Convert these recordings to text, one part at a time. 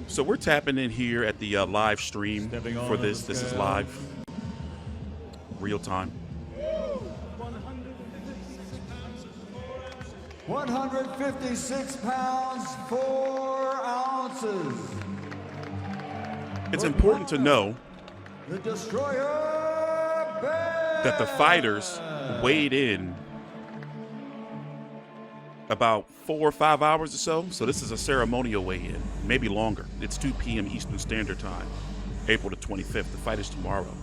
So we're tapping in here at the live stream for this. This is live, real time. 156 pounds, 4 ounces. It's important to know The Destroyer Benn. that the fighters weighed in about 4 or 5 hours or so. So this is a ceremonial weigh-in, maybe longer. It's 2 p.m. Eastern Standard Time, April the 25th. The fight is tomorrow.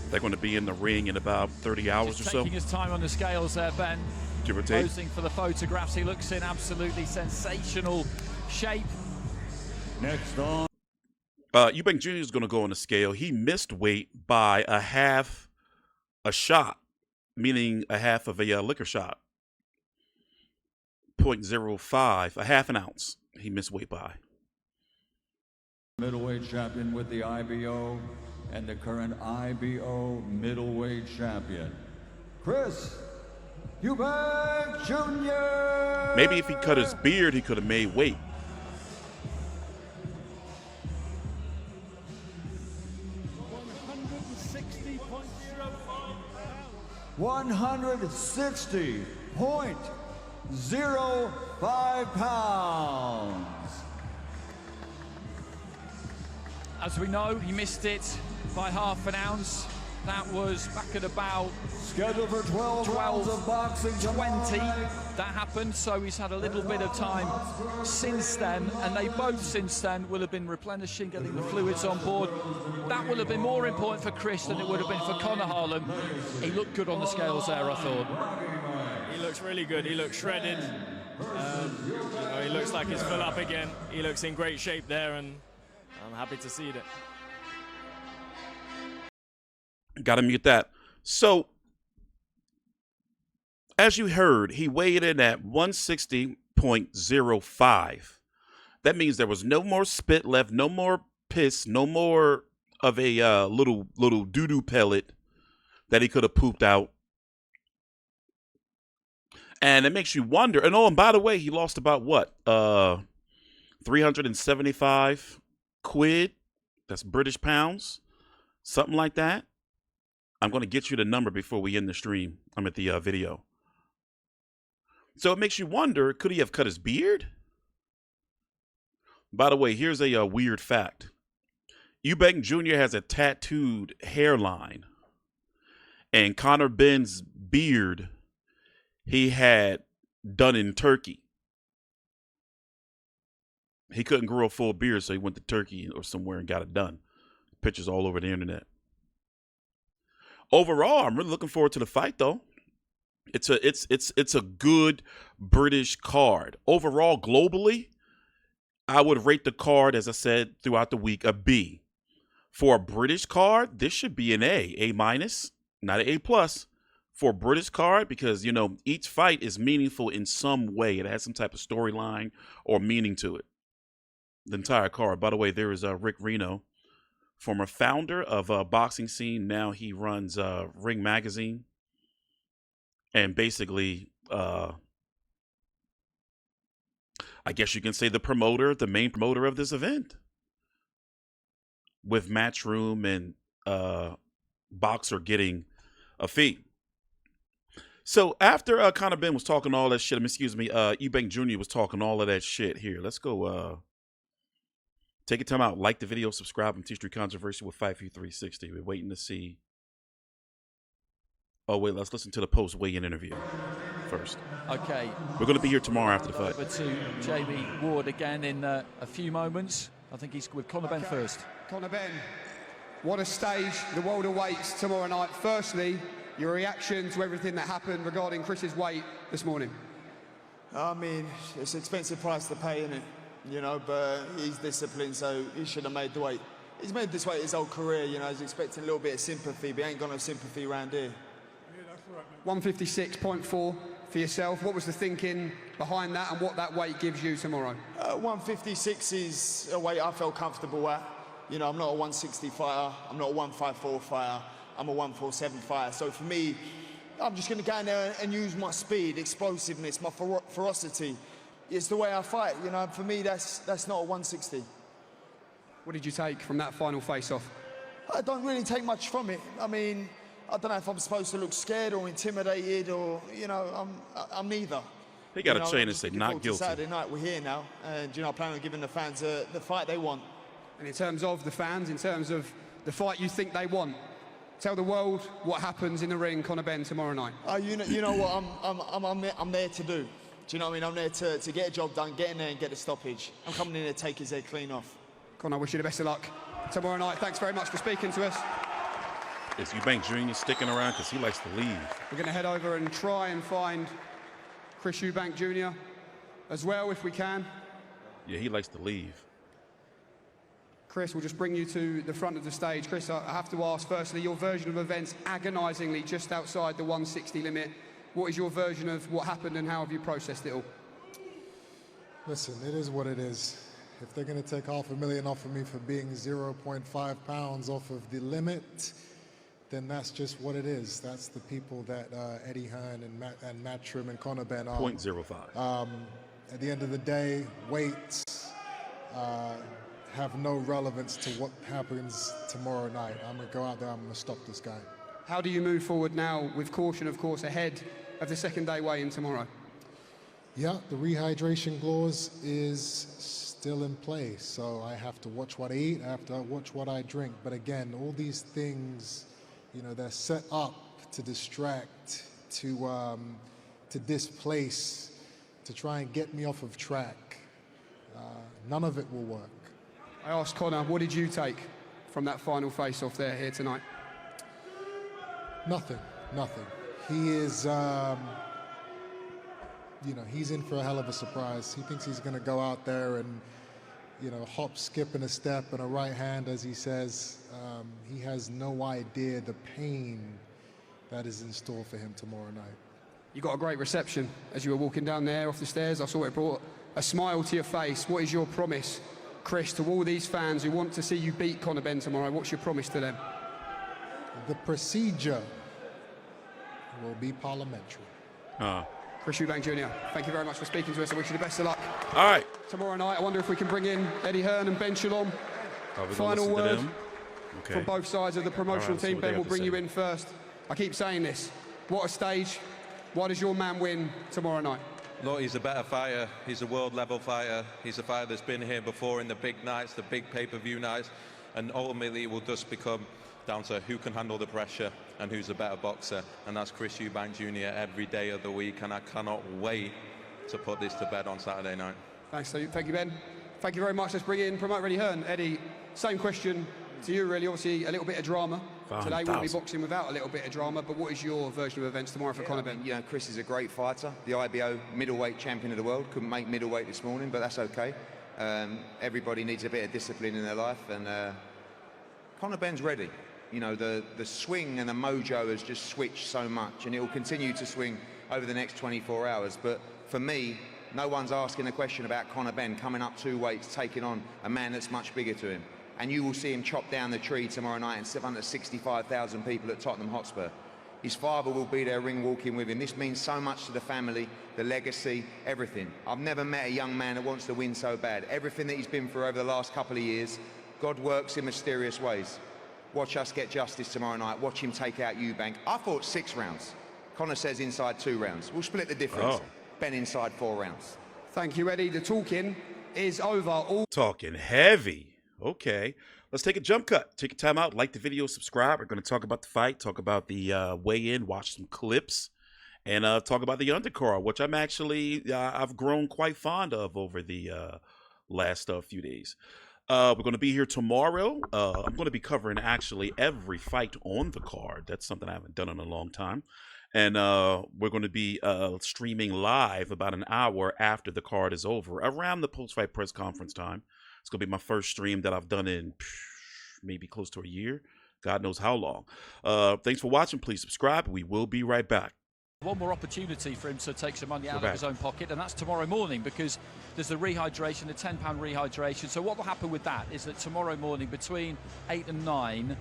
They're going to be in the ring in about 30 hours or so. Taking his time on the scales there, Ben. Give or take. Posing for the photographs. He looks in absolutely sensational shape. Next on. Eubank Jr. is going to go on the scale. He missed weight by a shot, meaning a half of a liquor shot. 0.05, a half an ounce. He missed weight by. Middleweight champion with the IBO and the current IBO middleweight champion, Chris Eubank Jr. Maybe if he cut his beard, he could have made weight. $160.05 pounds. As we know, he missed it by half an ounce. That was back at about Scheduled for 12 rounds of boxing 20. tonight. That happened, so he's had a little bit of time since then, and they both since then will have been replenishing, getting the fluids on board. That will have been more important for Chris than it would have been for Conor Harlan. He looked good on the scales there, I thought. He looks really good. He looks shredded. He looks like he's full up again. He looks in great shape there, and I'm happy to see that. Got to mute that. So, as you heard, he weighed in at 160.05. That means there was no more spit left, no more piss, no more of a little doo-doo pellet that he could have pooped out. And it makes you wonder. And by the way, he lost about what? 375 quid. That's British pounds. Something like that. I'm going to get you the number before we end the stream. I'm at the video. So it makes you wonder, could he have cut his beard? By the way, here's a weird fact. Eubank Jr. has a tattooed hairline. And Conor Benn's beard, he had done in Turkey. He couldn't grow a full beard, so he went to Turkey or somewhere and got it done. Pictures all over the internet. Overall, I'm really looking forward to the fight, though. It's a good British card. Overall, globally, I would rate the card, as I said throughout the week, a B. For a British card, this should be an A minus, not an A plus. For a British card, because each fight is meaningful in some way. It has some type of storyline or meaning to it. The entire card. By the way, there is Rick Reno, former founder of Boxing Scene. Now he runs Ring Magazine. And basically, I guess you can say the main promoter of this event. With Matchroom and Boxer getting a fee. So after Conor Benn was talking all that shit, Eubank Jr. was talking all of that shit. Here, let's go take your time out. Like the video, subscribe, and TstreeT Controversy with Fight View 360. We're waiting to see. Oh, wait, let's listen to the post-weigh-in interview first. Okay. We're going to be here tomorrow after the fight. Over to Jamie Ward again in a few moments. I think he's with Conor Benn first. Conor Benn, what a stage the world awaits tomorrow night. Firstly, your reaction to everything that happened regarding Chris's weight this morning. I mean, it's an expensive price to pay, isn't it? But he's disciplined, so he should have made the weight. He's made this weight his whole career, he's expecting a little bit of sympathy, but he ain't got no sympathy around here. 156.4 for yourself. What was the thinking behind that and what that weight gives you tomorrow? 156 is a weight I felt comfortable at. I'm not a 160 fighter. I'm not a 154 fighter. I'm a 147 fighter. So for me, I'm just going to go in there and use my speed, explosiveness, my ferocity. It's the way I fight. For me, that's not a 160. What did you take from that final face-off? I don't really take much from it. I mean, I don't know if I'm supposed to look scared or intimidated or, you know, I'm neither. They got to I'm change and just say looking not forward to guilty. Saturday night, we're here now, and you know, I plan on giving the fans the fight they want. And in terms of the fans, in terms of the fight you think they want, tell the world what happens in the ring, Conor Benn, tomorrow night. You know what I'm there to do. Do you know what I mean? I'm there to get a job done, get in there and get a stoppage. I'm coming in there to take his head clean off. Conor, I wish you the best of luck tomorrow night. Thanks very much for speaking to us. Is Eubank Jr. sticking around because he likes to leave? We're going to head over and try and find Chris Eubank Jr. as well, if we can. Yeah, he likes to leave. Chris, we'll just bring you to the front of the stage. Chris, I have to ask, firstly, your version of events agonisingly just outside the 160 limit. What is your version of what happened and how have you processed it all? Listen, it is what it is. If they're going to take $500,000 off of me for being 0.5 pounds off of the limit, then that's just what it is. That's the people that Eddie Hearn and Matt Trim and Conor Benn are. 0.05. At the end of the day, weights have no relevance to what happens tomorrow night. I'm going to go out there, I'm going to stop this guy. How do you move forward now, with caution, of course, ahead of the second day weigh-in tomorrow? Yeah, the rehydration clause is still in place, so I have to watch what I eat, I have to watch what I drink. But again, all these things, you know, they're set up to distract, to displace, to try and get me off of track. None of it will work. I asked Conor, what did you take from that final face-off there here tonight? Nothing. He is, you know, he's in for a hell of a surprise. He thinks he's going to go out there and, you know, hop, skip, and a step and a right hand, as he says. He has no idea the pain that is in store for him tomorrow night. You got a great reception as you were walking down there off the stairs. I saw it brought a smile to your face. What is your promise, Chris, to all these fans who want to see you beat Conor Benn tomorrow? What's your promise to them? The procedure will be parliamentary. Chris Eubank Jr., thank you very much for speaking to us. I wish you the best of luck. All right. Tomorrow night, I wonder if we can bring in Eddie Hearn and Ben Shalom. Final word from both sides of the promotional team. Ben, we'll bring you in first. I keep saying this. What a stage. Why does your man win tomorrow night? Look, he's a better fighter. He's a world-level fighter. He's a fighter that's been here before in the big nights, the big pay-per-view nights, and ultimately it will just become down to who can handle the pressure and who's a better boxer, and that's Chris Eubank Jr. every day of the week, and I cannot wait to put this to bed on Saturday night. Thanks, thank you, Ben. Thank you very much. Let's bring in promoter Eddie Hearn. Eddie, same question to you, really. Obviously, a little bit of drama. Today wouldn't be boxing without a little bit of drama, but what is your version of events tomorrow for Conor Benn? You know, Chris is a great fighter, the IBO middleweight champion of the world. Couldn't make middleweight this morning, but that's okay. Everybody needs a bit of discipline in their life, and Conor Benn's ready. You know, the swing and the mojo has just switched so much, and it will continue to swing over the next 24 hours. But for me, no one's asking a question about Conor Benn coming up 2 weights, taking on a man that's much bigger to him. And you will see him chop down the tree tomorrow night in front of 65,000 people at Tottenham Hotspur. His father will be there ring walking with him. This means so much to the family, the legacy, everything. I've never met a young man that wants to win so bad. Everything that he's been through over the last couple of years, God works in mysterious ways. Watch us get justice tomorrow night. Watch him take out Eubank. I thought 6 rounds. Conor says inside 2 rounds. We'll split the difference. Ben inside 4 rounds. Thank you, Eddie. The talking is over. Talking heavy. Okay. Let's take a jump cut. Take a time out. Like the video. Subscribe. We're going to talk about the fight. Talk about the weigh-in. Watch some clips. And talk about the undercard, which I'm actually, I've grown quite fond of over the last few days. We're going to be here tomorrow. I'm going to be covering actually every fight on the card. That's something I haven't done in a long time. And we're going to be streaming live about an hour after the card is over, around the post-fight press conference time. It's going to be my first stream that I've done in maybe close to a year. God knows how long. Thanks for watching. Please subscribe. We will be right back. One more opportunity for him to take some money out of his own pocket, and that's tomorrow morning, because there's the rehydration, the £10 rehydration. So what will happen with that is that tomorrow morning between 8 and 9,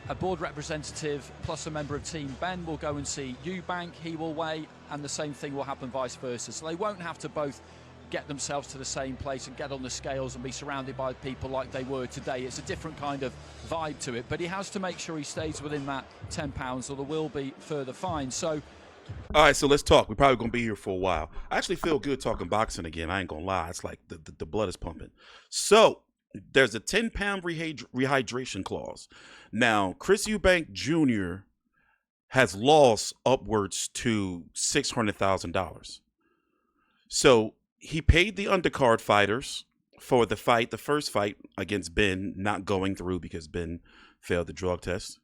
a board representative plus a member of Team Benn will go and see Eubank. He will weigh, and the same thing will happen vice versa. So they won't have to both get themselves to the same place and get on the scales and be surrounded by people like they were today. It's a different kind of vibe to it, but he has to make sure he stays within that 10 pounds or there will be further fines. So, all right, so let's talk. We're probably going to be here for a while. I actually feel good talking boxing again. I ain't going to lie. It's like the blood is pumping. So there's a 10-pound rehydration clause. Now, Chris Eubank Jr. has lost upwards to $600,000. So he paid the undercard fighters for the fight, the first fight against Benn, not going through because Benn failed the drug test.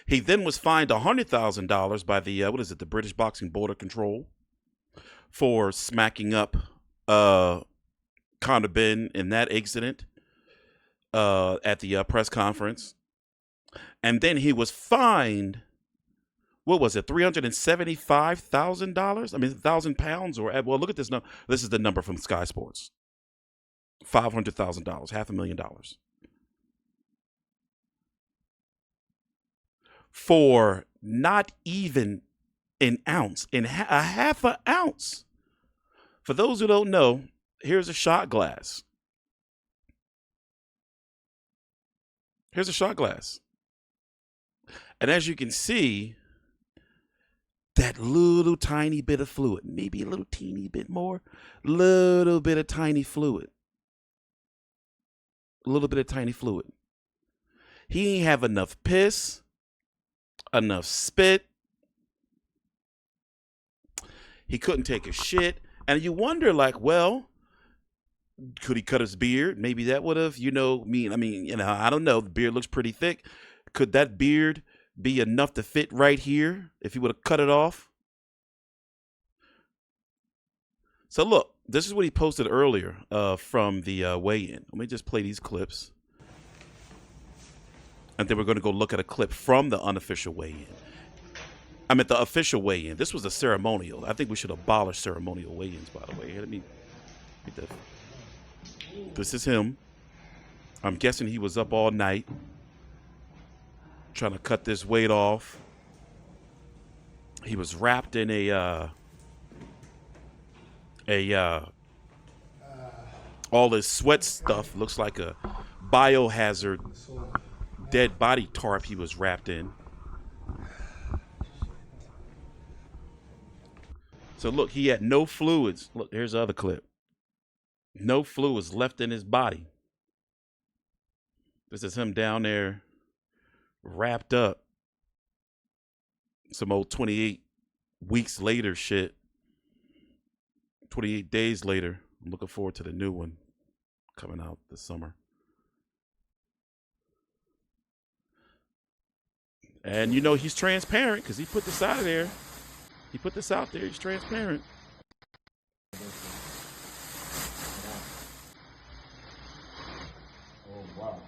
He then was fined $100,000 by the the British Boxing Border Control for smacking up Conor Benn in that incident at the press conference. And then he was fined, what was it, $375,000? I mean, 1,000 pounds or, well, look at this number. This is the number from Sky Sports. $500,000, $500,000. For not even an ounce, a half an ounce. For those who don't know, here's a shot glass. Here's a shot glass. And as you can see, that little tiny bit of fluid, maybe a little teeny bit more, little bit of tiny fluid. A little bit of tiny fluid. He ain't have enough piss, enough spit. He couldn't take a shit. And you wonder, like, well, could he cut his beard? Maybe that would have, I don't know. The beard looks pretty thick. Could that beard be enough to fit right here if he would have cut it off? So look, this is what he posted earlier from the weigh-in. Let me just play these clips. And then we're going to go look at a clip from the unofficial weigh-in. I meant the official weigh-in. This was a ceremonial. I think we should abolish ceremonial weigh-ins, by the way. Let me get that. This is him. I'm guessing he was up all night trying to cut this weight off. He was wrapped in all his sweat stuff. Looks like a biohazard dead body tarp he was wrapped in. So look, he had no fluids. Look, here's the other clip. No fluids left in his body. This is him down there wrapped up. Some old 28 weeks later shit. 28 days later. I'm looking forward to the new one coming out this summer. And he's transparent because he put this out of there. He put this out there. He's transparent. Oh, wow.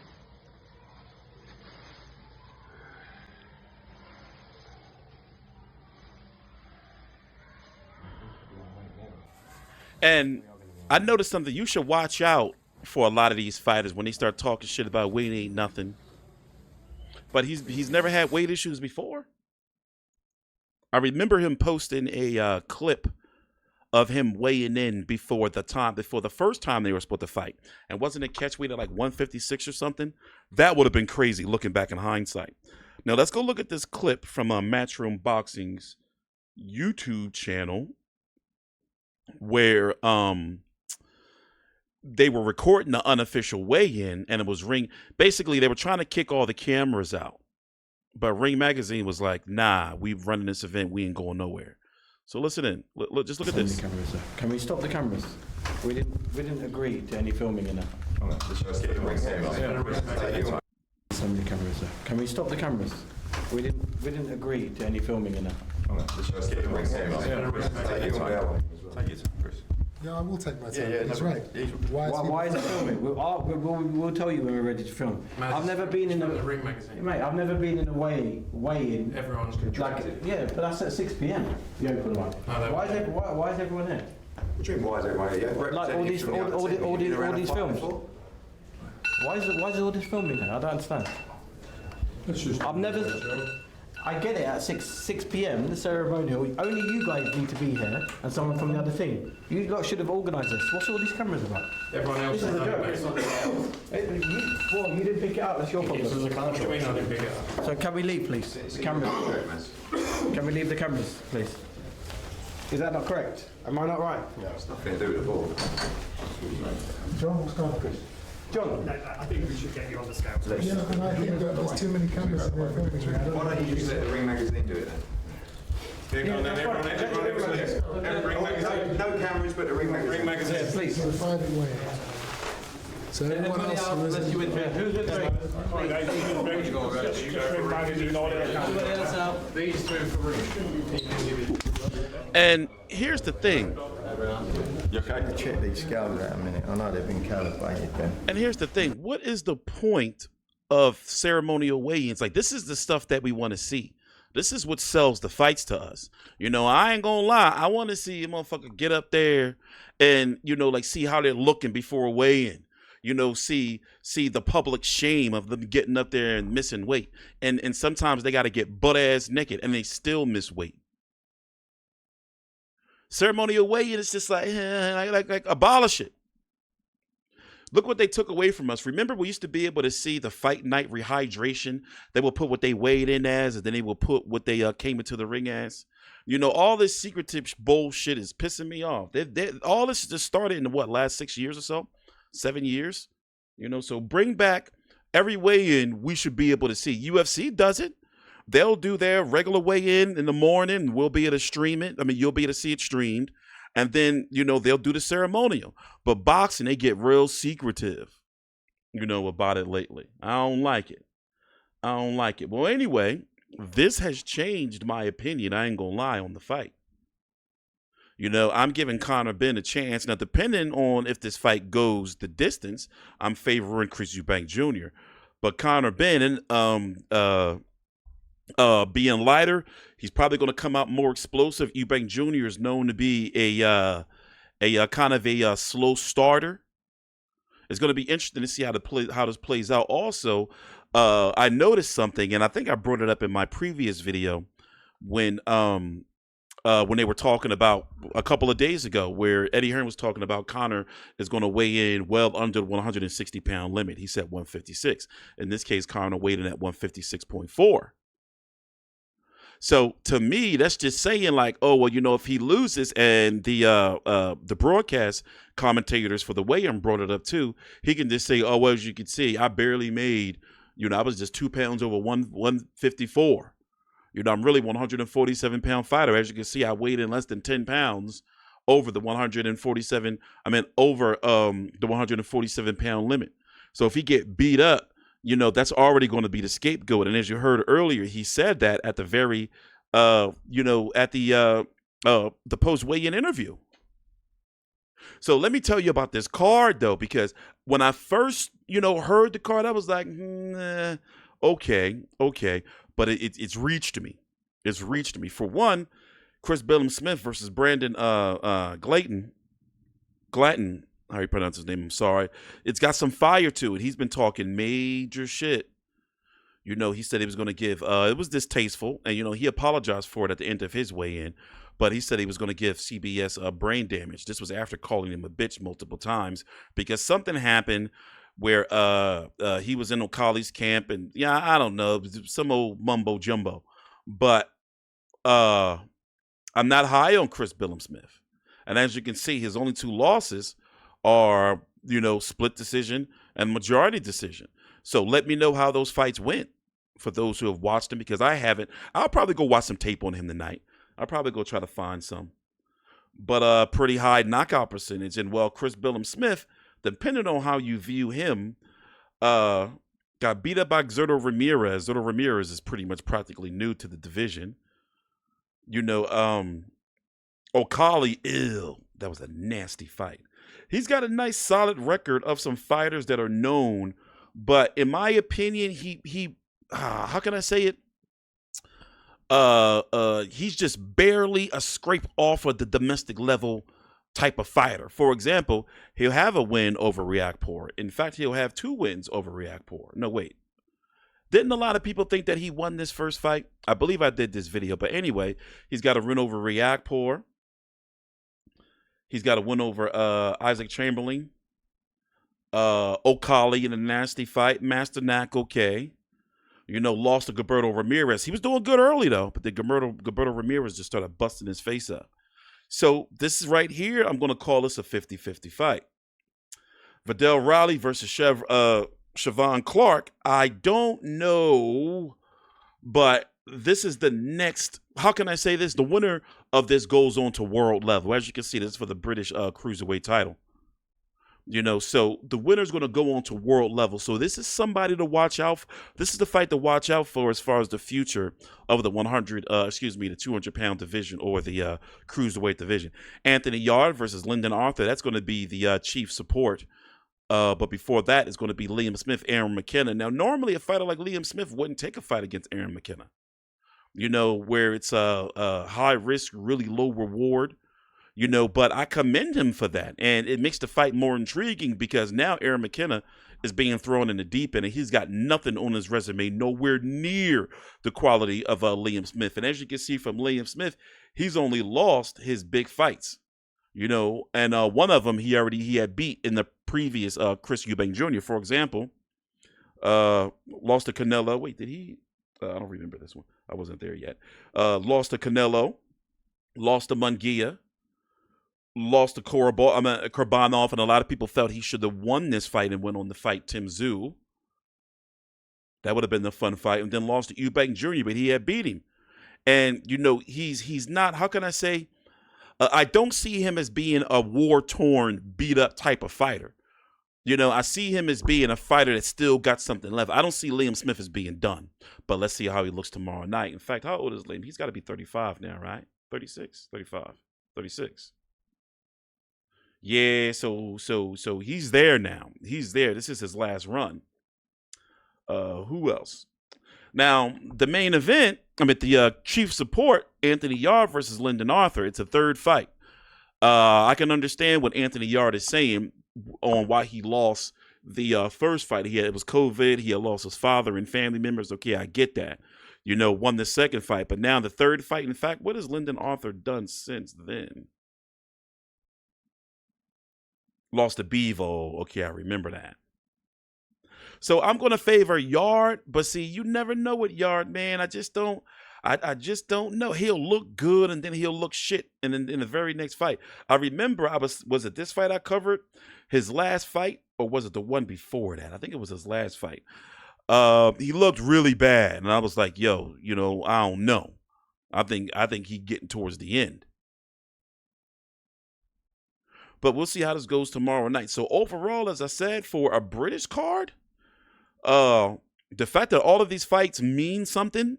And I noticed something. You should watch out for a lot of these fighters when they start talking shit about weight ain't nothing. But he's never had weight issues before. I remember him posting a clip of him weighing in before the first time they were supposed to fight. And wasn't it catch weight at like 156 or something? That would have been crazy looking back in hindsight. Now let's go look at this clip from Matchroom Boxing's YouTube channel where they were recording the unofficial weigh-in, and it was basically they were trying to kick all the cameras out. But Ring Magazine was like, nah, we're running this event. We ain't going nowhere. So listen in. Just look at this. Cameras, can we stop the cameras? We didn't agree to any filming in that. So many cameras, sir. Can we stop the cameras? We didn't agree to any filming in that. Yeah, I will take my time. He's right. Why is it filming? We'll tell you when we're ready to film. I've never been in a Ring Magazine. Mate, I've never been in a weigh-in. Everyone's contracted. Yeah, but that's at 6 p.m. The open one. Why is everyone here? What do you mean, why is everyone here? Like all these films. Why is all this filming here? I don't understand. I get it at 6 p.m. the ceremonial. Only you guys need to be here, and someone from the other team. You lot should have organised this. What's all these cameras about? Everyone else This is a joke. You didn't pick it up. That's your problem. This was a contract. I didn't pick it up. So can we leave, please? The cameras. Can we leave the cameras, please? Is that not correct? Am I not right? No, it's nothing to do with the ball. John, what's going on? John? No, I think we should get you on the scout. Yeah, and I think that there's too many cameras in there filming right now. Why don't you just let the Ring Magazine do it then? No cameras, but the Ring Magazine. Yeah, please. It's a private way. So everyone else who Unless isn't... you with me. Who's with me? These two for Ring. And here's the thing. You okay? Check these scales out a minute. I know they've been calibrated then. And here's the thing. What is the point of ceremonial weigh-ins? Like, this is the stuff that we want to see. This is what sells the fights to us. You know, I ain't gonna lie. I want to see a motherfucker get up there and, you know, like, see how they're looking before a weigh-in. You know, see the public shame of them getting up there and missing weight. And sometimes they got to get butt-ass naked and they still miss weight. Ceremonial weigh-in is just like abolish it. Look what they took away from us. Remember, we used to be able to see the fight night rehydration. They will put what they weighed in as, and then they will put what they came into the ring as. You know, all this secretive bullshit is pissing me off. All this just started in what, last 6 years or so, 7 years. You know, so bring back every weigh-in we should be able to see. UFC does it. They'll do their regular weigh-in in the morning. We'll be able to stream it. I mean, you'll be able to see it streamed. And then, you know, they'll do the ceremonial. But boxing, they get real secretive, you know, about it lately. I don't like it. I don't like it. Well, anyway, this has changed my opinion. I ain't gonna lie on the fight. You know, I'm giving Conor Benn a chance. Now, depending on if this fight goes the distance, I'm favoring Chris Eubank Jr. But Conor Benn, being lighter, he's probably going to come out more explosive. Eubank Jr. is known to be a kind of a slow starter. It's going to be interesting to see how this plays out. Also, I noticed something, and I think I brought it up in my previous video when they were talking about a couple of days ago, where Eddie Hearn was talking about Conor is going to weigh in well under the 160-pound limit. He said 156. In this case, Conor weighed in at 156.4. So to me, that's just saying like, oh, well, you know, if he loses, and the broadcast commentators for the weigh-in brought it up too, he can just say, oh, well, as you can see, I barely made, you know, I was just 2 pounds over 154. You know, I'm really 147-pound fighter. As you can see, I weighed in less than 10 pounds over the 147-pound limit. So if he get beat up, you know, that's already going to be the scapegoat. And as you heard earlier, he said that at the very, you know, at the post-weigh-in interview. So let me tell you about this card, though, because when I first, you know, heard the card, I was like, okay. But it's reached me. It's reached me. For one, Chris Billam-Smith versus Brandon Glatton, how you pronounce his name, I'm sorry. It's got some fire to it. He's been talking major shit. You know, he said he was going to give, it was distasteful, and, you know, he apologized for it at the end of his weigh-in, but he said he was going to give CBS brain damage. This was after calling him a bitch multiple times because something happened where he was in O'Callaghan's camp, and, yeah, I don't know, some old mumbo-jumbo. But I'm not high on Chris Billam-Smith. And as you can see, his only 2 losses are, you know, split decision and majority decision. So let me know how those fights went for those who have watched them, because I haven't. I'll probably go watch some tape on him tonight. I'll probably go try to find some. But pretty high knockout percentage. And, well, Chris Billam-Smith, depending on how you view him, got beat up by Zurdo Ramirez. Zurdo Ramirez is pretty much practically new to the division. You know, O'Callaghan, ew, that was a nasty fight. He's got a nice solid record of some fighters that are known, but in my opinion, he how can I say it? He's just barely a scrape off of the domestic level type of fighter. For example, he'll have a win over Riakporhe. In fact, he'll have 2 wins over Riakporhe. No, wait. Didn't a lot of people think that he won this first fight? I believe I did this video. But anyway, he's got a win over Riakporhe. He's got a win over Isaac Chamberlain. O'Kali in a nasty fight. Masternak, okay. You know, lost to Gilberto Ramirez. He was doing good early, though. But then Gilberto Ramirez just started busting his face up. So this is right here. I'm going to call this a 50-50 fight. Vidal Riley versus Siobhan Clark. I don't know, but this is the next. How can I say this? The winner of this goes on to world level. As you can see, this is for the British cruiserweight title. You know, so the winner's going to go on to world level. So this is somebody to watch out for. This is the fight to watch out for as far as the future of the the 200-pound division or the cruiserweight division. Anthony Yarde versus Lyndon Arthur. That's going to be the chief support. But before that, it's going to be Liam Smith, Aaron McKenna. Now, normally a fighter like Liam Smith wouldn't take a fight against Aaron McKenna. You know, where it's a high risk, really low reward. You know, but I commend him for that. And it makes the fight more intriguing because now Aaron McKenna is being thrown in the deep end and he's got nothing on his resume, nowhere near the quality of Liam Smith. And as you can see from Liam Smith, he's only lost his big fights, you know, and one of them he had beat in the previous Chris Eubank Jr., for example, lost to Canelo. Wait, did he? I don't remember this one. I wasn't there yet. Lost to Canelo, lost to Munguia. Lost to Kurbanov, and a lot of people felt he should have won this fight and went on to fight Tim Tszyu. That would have been the fun fight. And then lost to Eubank Jr., but he had beat him. And, you know, he's not, how can I say, I don't see him as being a war-torn, beat-up type of fighter. You know, I see him as being a fighter that still got something left. I don't see Liam Smith as being done. But let's see how he looks tomorrow night. In fact, how old is Liam? He's got to be 35 now, right? 36, 35, 36. Yeah, so he's there now. He's there. This is his last run. Who else? Now, the main event, the chief support, Anthony Yarde versus Lyndon Arthur. It's a third fight. I can understand what Anthony Yarde is saying on why he lost the first fight. It was COVID. He had lost his father and family members. Okay, I get that. You know, won the second fight. But now the third fight. In fact, what has Lyndon Arthur done since then? Lost to Bevo. Okay, I remember that. So I'm going to favor Yarde, but see, you never know with Yarde, man. I just don't know. He'll look good and then he'll look shit in the very next fight. I remember was it this fight I covered? His last fight, or was it the one before that? I think it was his last fight. He looked really bad, and I was like, yo, you know, I don't know. I think he's getting towards the end. But we'll see how this goes tomorrow night. So overall, as I said, for a British card, the fact that all of these fights mean something,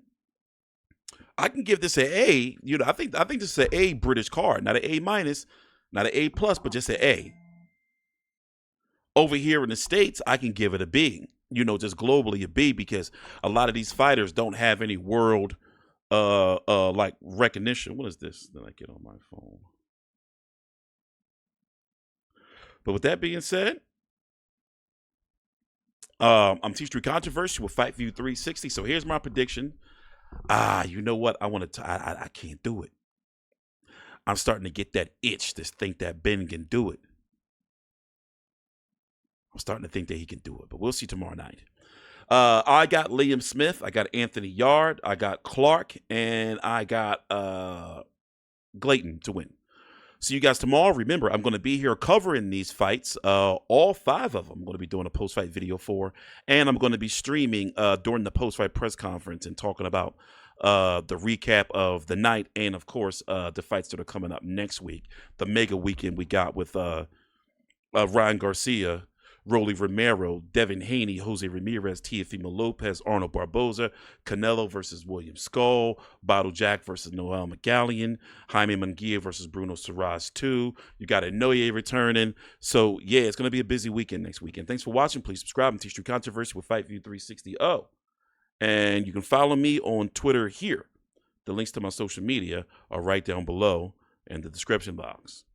I can give this an A. You know, I think this is an A British card, not an A minus, not an A plus, but just an A. Over here in the States, I can give it a B. You know, just globally a B, because a lot of these fighters don't have any world like recognition. What is this that I get on my phone? But with that being said, I'm TstreeT Controversy with Fight View 360. So here's my prediction. You know what? I can't do it. I'm starting to get that itch to think that Ben can do it. I'm starting to think that he can do it, but we'll see tomorrow night. I got Liam Smith. I got Anthony Yarde. I got Clark, and I got Glayton to win. See you guys tomorrow. Remember, I'm going to be here covering these fights, all 5 of them. I'm going to be doing a post-fight video for, and I'm going to be streaming during the post-fight press conference and talking about the recap of the night and, of course, the fights that are coming up next week. The mega weekend we got with Ryan Garcia, Rolly Romero, Devin Haney, Jose Ramirez, Teofimo Lopez, Arnold Barboza, Canelo versus William Skull, Bottle Jack versus Noel McGallion, Jaime Munguia versus Bruno Saraz 2. You got Inoue returning. So, yeah, it's going to be a busy weekend next weekend. Thanks for watching. Please subscribe to TstreeT Controversy with Fight View 360. And you can follow me on Twitter here. The links to my social media are right down below in the description box.